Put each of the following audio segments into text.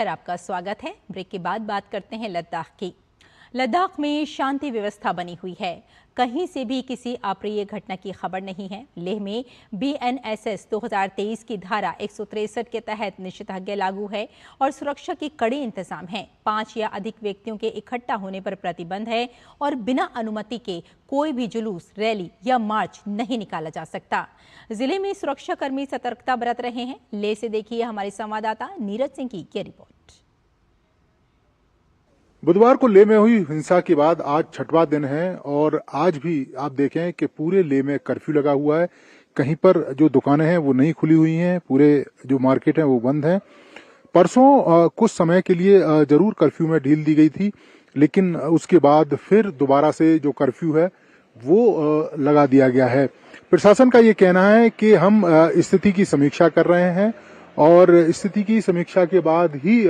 फिर आपका स्वागत है। ब्रेक के बाद बात करते हैं लद्दाख की। लद्दाख में शांति व्यवस्था बनी हुई है। कहीं से भी किसी अप्रिय घटना की खबर नहीं है। लेह में BNSS 2023 की धारा 163 के तहत निषेधाज्ञा लागू है और सुरक्षा के कड़े इंतजाम हैं। 5 या अधिक व्यक्तियों के इकट्ठा होने पर प्रतिबंध है और बिना अनुमति के कोई भी जुलूस, रैली या मार्च नहीं निकाला जा सकता। जिले में सुरक्षाकर्मी सतर्कता बरत रहे हैं। लेह से देखिए हमारे संवाददाता नीरज सिंह की ये रिपोर्ट। बुधवार को लेह में हुई हिंसा के बाद आज छठवां दिन है और आज भी आप देखें कि पूरे लेह में कर्फ्यू लगा हुआ है। कहीं पर जो दुकानें हैं वो नहीं खुली हुई हैं, पूरे जो मार्केट है वो बंद है। परसों कुछ समय के लिए जरूर कर्फ्यू में ढील दी गई थी, लेकिन उसके बाद फिर दोबारा से जो कर्फ्यू है वो लगा दिया गया है। प्रशासन का ये कहना है कि हम स्थिति की समीक्षा कर रहे हैं और स्थिति की समीक्षा के बाद ही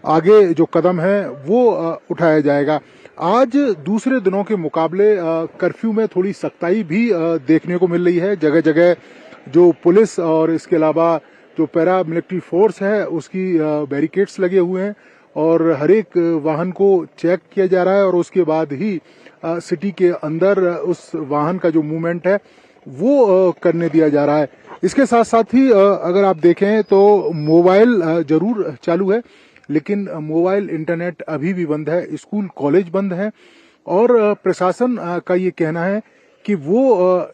आगे जो कदम है वो उठाया जाएगा। आज दूसरे दिनों के मुकाबले कर्फ्यू में थोड़ी सख्ताई भी देखने को मिल रही है। जगह जगह जो पुलिस और इसके अलावा जो पैरा मिलिट्री फोर्स है उसकी बैरिकेड्स लगे हुए हैं और हर एक वाहन को चेक किया जा रहा है और उसके बाद ही सिटी के अंदर उस वाहन का जो मूवमेंट है वो करने दिया जा रहा है। इसके साथ साथ ही अगर आप देखें तो मोबाइल जरूर चालू है, लेकिन मोबाइल इंटरनेट अभी भी बंद है। स्कूल कॉलेज बंद है और प्रशासन का ये कहना है कि वो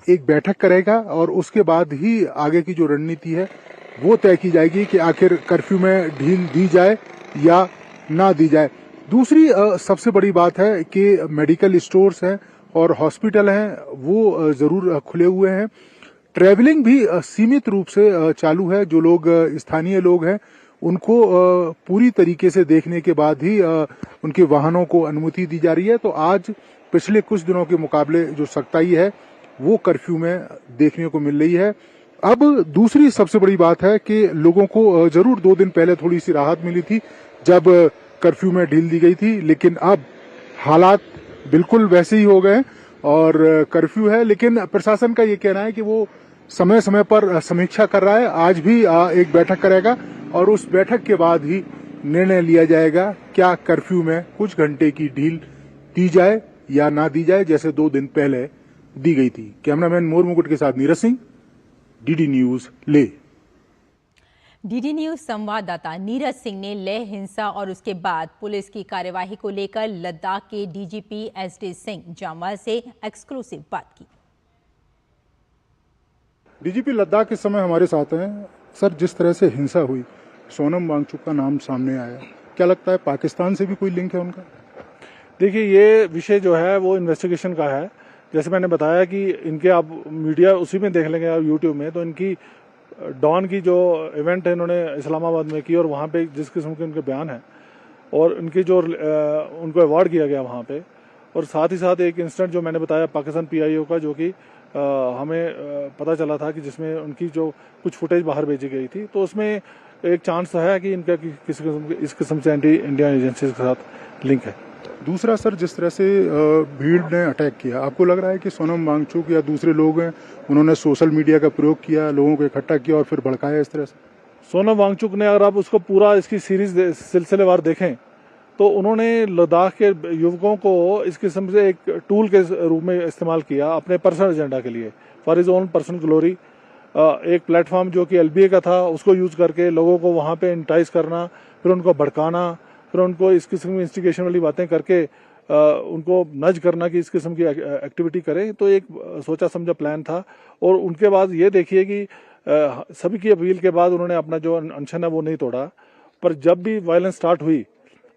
एक बैठक करेगा और उसके बाद ही आगे की जो रणनीति है वो तय की जाएगी कि आखिर कर्फ्यू में ढील दी जाए या ना दी जाए। दूसरी सबसे बड़ी बात है कि मेडिकल स्टोर्स हैं और हॉस्पिटल हैं वो जरूर खुले हुए हैं। ट्रैवलिंग भी सीमित रूप से चालू है। जो लोग स्थानीय लोग हैं उनको पूरी तरीके से देखने के बाद ही उनके वाहनों को अनुमति दी जा रही है। तो आज पिछले कुछ दिनों के मुकाबले जो सख्ताई है वो कर्फ्यू में देखने को मिल रही है। अब दूसरी सबसे बड़ी बात है कि लोगों को जरूर 2 दिन पहले थोड़ी सी राहत मिली थी जब कर्फ्यू में ढील दी गई थी, लेकिन अब हालात बिल्कुल वैसे ही हो गए और कर्फ्यू है। लेकिन प्रशासन का ये कहना है कि वो समय समय पर समीक्षा कर रहा है। आज भी एक बैठक करेगा और उस बैठक के बाद ही निर्णय लिया जाएगा क्या कर्फ्यू में कुछ घंटे की ढील दी जाए या ना दी जाए, जैसे 2 दिन पहले दी गई थी। कैमरामैन मोर मुकुट के साथ Neeraj Singh, DD news Leh. DD news संवाददाता नीरज सिंह ने लेह हिंसा और उसके बाद पुलिस की कार्यवाही को लेकर लद्दाख के DGP SD सिंह जामवाल से एक्सक्लूसिव बात की। DGP लद्दाख इस समय हमारे साथ हैं। सर, जिस तरह से हिंसा हुई, सोनम वांगचुक का नाम सामने आया, क्या लगता है पाकिस्तान से भी कोई लिंक है उनका? देखिए, ये विषय जो है वो इन्वेस्टिगेशन का है। जैसे मैंने बताया कि इनके आप मीडिया उसी में देख लेंगे आप यूट्यूब में, तो इनकी डॉन की जो इवेंट है इन्होंने इस्लामाबाद में की और वहाँ पे जिस किस्म के उनके बयान हैं और उनकी जो उनको अवार्ड किया गया वहाँ पे, और साथ ही साथ एक इंसिडेंट जो मैंने बताया पाकिस्तान PIO का, जो कि हमें पता चला था कि जिसमें उनकी जो कुछ फुटेज बाहर भेजी गई थी, तो उसमें एक चांस है कि इनका किसी किस्म इस किस्म से एंटी इंडियन एजेंसी के साथ लिंक है। दूसरा सर, जिस तरह से भीड़ ने अटैक किया, आपको लग रहा है कि सोनम वांगचुक या दूसरे लोग हैं उन्होंने सोशल मीडिया का प्रयोग किया, लोगों को इकट्ठा किया और फिर भड़काया इस तरह से? सोनम वांगचुक ने, अगर आप उसको पूरा इसकी सीरीज सिलसिलेवार देखें तो उन्होंने लद्दाख के युवकों को इस किस्म से एक टूल के रूप में इस्तेमाल किया अपने पर्सनल एजेंडा के लिए, for his own personal glory. एक प्लेटफॉर्म जो कि LBA का था उसको यूज करके लोगों को वहाँ पे इंटाइज करना, फिर उनको भड़काना, फिर उनको इस किस्म की इंस्टिगेशन वाली बातें करके उनको नज करना कि इस किस्म की एक्टिविटी करें। तो एक सोचा समझा प्लान था। और उनके बाद ये देखिए कि सभी की अपील के बाद उन्होंने अपना जो अनशन है वो नहीं तोड़ा, पर जब भी वायलेंस स्टार्ट हुई,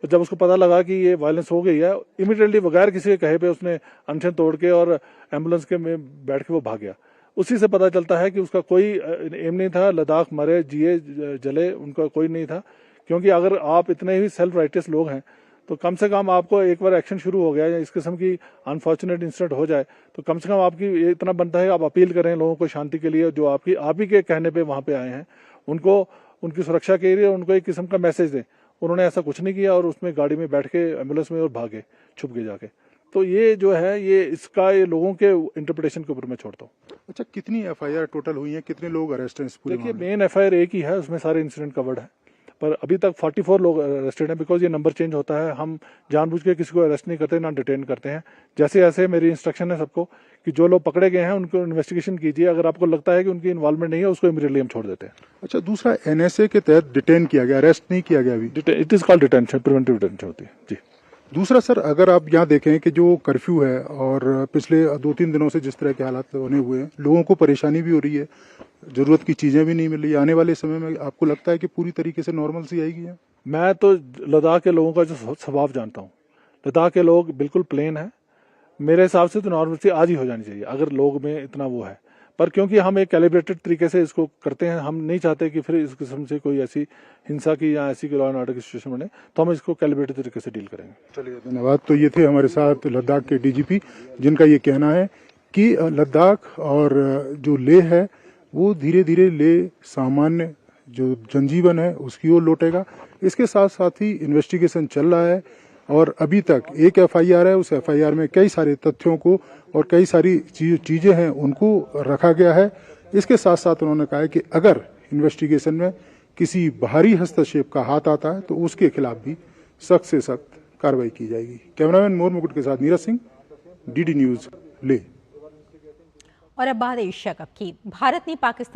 जब उसको पता लगा कि ये वायलेंस हो गई है, इमीडिएटली बगैर किसी के कहे पे उसने अनशन तोड़ के और एम्बुलेंस के में बैठ के वो भाग गया। उसी से पता चलता है कि उसका कोई एम नहीं था लद्दाख मरे जिए जले, उनका कोई नहीं था। क्योंकि अगर आप इतने ही सेल्फ राइटियस लोग हैं तो कम से कम आपको एक बार एक्शन शुरू हो गया या इस किस्म की अनफॉर्चुनेट इंसिडेंट हो जाए तो कम से कम आपकी इतना बनता है आप अपील करें लोगों को शांति के लिए, जो आप ही के कहने पे वहाँ पे आए हैं, उनको उनकी सुरक्षा के लिए उनको एक किस्म का मैसेज दें। उन्होंने ऐसा कुछ नहीं किया और उसमें गाड़ी में बैठ के एम्बुलेंस में और भागे, छुप गए जाके। तो ये जो है ये लोगों के इंटरप्रिटेशन के ऊपर मैं छोड़ता हूँ। अच्छा, कितनी FIR टोटल हुई है, कितने लोग अरेस्ट हैं इस पूरे? देखिए, मेन FIR एक ही है, उसमें सारे इंसिडेंट कवर्ड है पर अभी तक 44 लोग अरेस्टेड हैं। बिकॉज ये नंबर चेंज होता है, हम जानबूझ के किसी को अरेस्ट नहीं करते, ना डिटेन करते हैं। जैसे जैसे मेरी इंस्ट्रक्शन है सबको कि जो लोग पकड़े गए हैं उनको इन्वेस्टिगेशन कीजिए, अगर आपको लगता है कि उनकी इन्वॉल्वमेंट नहीं है उसको इमीडिएटली हम छोड़ देते हैं। अच्छा, दूसरा एनएसए के तहत डिटेन किया गया, अरेस्ट नहीं किया गया अभी। It is called detention, preventive detention होती है जी। दूसरा सर, अगर आप यहाँ देखें कि जो कर्फ्यू है और पिछले 2-3 दिनों से जिस तरह के हालात बने हुए हैं, लोगों को परेशानी भी हो रही है, जरूरत की चीजें भी नहीं मिल रही, आने वाले समय में आपको लगता है कि पूरी तरीके से नॉर्मल सी आएगी यहाँ? मैं तो लद्दाख के लोगों का जो स्वभाव जानता हूँ, लद्दाख के लोग बिल्कुल प्लेन है। मेरे हिसाब से तो नॉर्मल आज ही हो जानी चाहिए अगर लोग में इतना वो है। पर क्योंकि हम एक कैलिब्रेटेड तरीके से इसको करते हैं, हम नहीं चाहते कि फिर इस किस्म से कोई ऐसी हिंसा की या ऐसी लॉ एंड ऑर्डर की सिचुएशन बने, तो हम इसको कैलिब्रेटेड तरीके से डील करेंगे। चलिए, धन्यवाद। तो ये थे हमारे साथ लद्दाख के डीजीपी, जिनका ये कहना है कि लद्दाख और जो लेह है वो धीरे धीरे लेह सामान्य जो जनजीवन है उसकी ओर लौटेगा। इसके साथ साथ ही इन्वेस्टिगेशन चल रहा है और अभी तक एक एफआईआर है, उस एफआईआर में कई सारे तथ्यों को और कई सारी चीजें हैं उनको रखा गया है। इसके साथ साथ उन्होंने कहा है कि अगर इन्वेस्टिगेशन में किसी बाहरी हस्तक्षेप का हाथ आता है तो उसके खिलाफ भी सख्त से सख्त कार्रवाई की जाएगी। कैमरामैन मोर मुकुट के साथ नीरज सिंह, डीडी न्यूज, लेह। और अब बात एशिया कप की। भारत ने पाकिस्तान